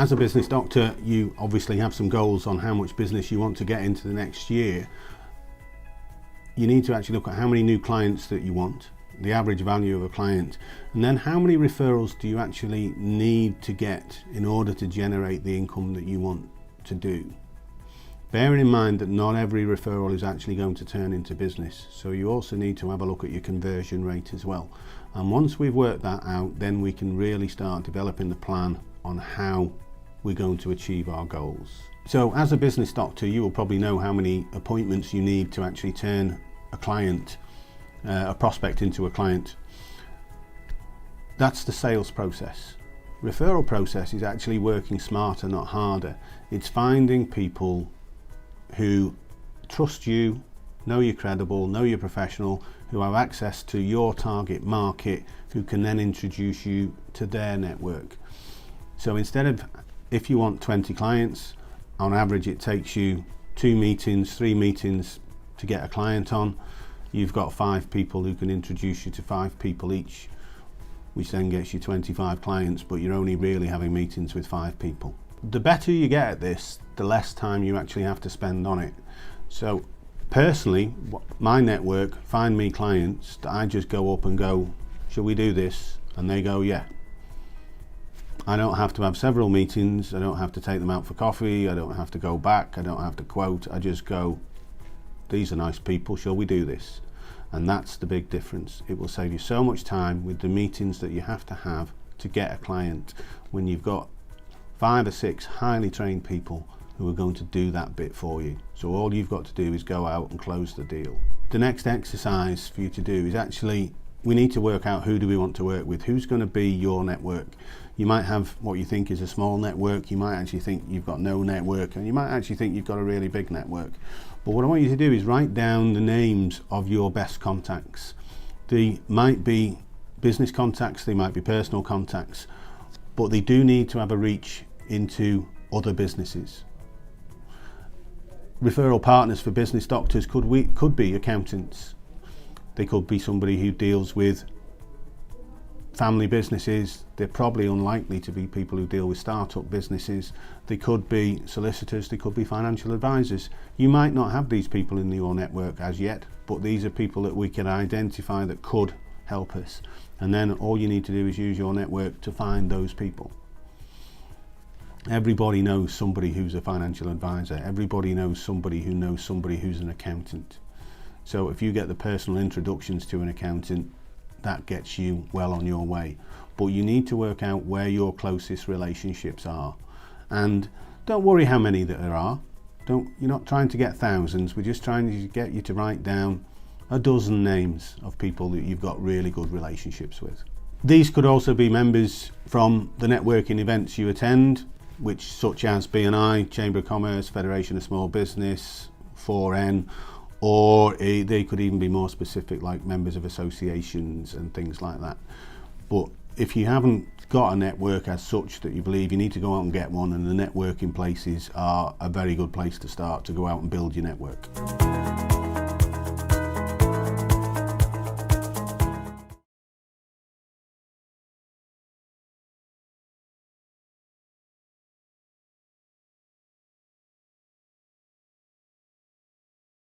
As a business doctor, you obviously have some goals on how much business you want to get into the next year. You need to actually look at how many new clients that you want, the average value of a client, and then how many referrals do you actually need to get in order to generate the income that you want to do. Bearing in mind that not every referral is actually going to turn into business, so you also need to have a look at your conversion rate as well. And once we've worked that out, then we can really start developing the plan on how we're going to achieve our goals. So as a business doctor, you will probably know how many appointments you need to actually turn a client, a prospect into a client. That's the sales process. Referral process is actually working smarter, not harder. It's finding people who trust you, know you're credible, know you're professional, who have access to your target market, who can then introduce you to their network. So instead of, if you want 20 clients, on average it takes you 2 meetings, 3 meetings to get a client on. You've got 5 people who can introduce you to 5 people each, which then gets you 25 clients, but you're only really having meetings with 5 people. The better you get at this, the less time you actually have to spend on it. So personally, my network find me clients that I just go up and go, shall we do this? And they go, yeah. I don't have to have several meetings, I don't have to take them out for coffee, I don't have to go back, I don't have to quote, I just go, these are nice people, shall we do this? And that's the big difference. It will save you so much time with the meetings that you have to get a client when you've got 5 or 6 highly trained people who are going to do that bit for you. So all you've got to do is go out and close the deal. The next exercise for you to do is actually, we need to work out who do we want to work with, who's going to be your network. You might have what you think is a small network, you might actually think you've got no network, and you might actually think you've got a really big network. But what I want you to do is write down the names of your best contacts. They might be business contacts, they might be personal contacts, but they do need to have a reach into other businesses. Referral partners for business doctors could be accountants. They could be somebody who deals with family businesses. They're probably unlikely to be people who deal with startup businesses. They could be solicitors, they could be financial advisors. You might not have these people in your network as yet, but these are people that we can identify that could help us. And then all you need to do is use your network to find those people. Everybody knows somebody who's a financial advisor. Everybody knows somebody who's an accountant. So if you get the personal introductions to an accountant, that gets you well on your way. But you need to work out where your closest relationships are. And don't worry how many there are. You're not trying to get thousands, we're just trying to get you to write down a dozen names of people that you've got really good relationships with. These could also be members from the networking events you attend, such as B&I, Chamber of Commerce, Federation of Small Business, 4N, or they could even be more specific, like members of associations and things like that. But if you haven't got a network as such that you believe, you need to go out and get one, and the networking places are a very good place to start to go out and build your network.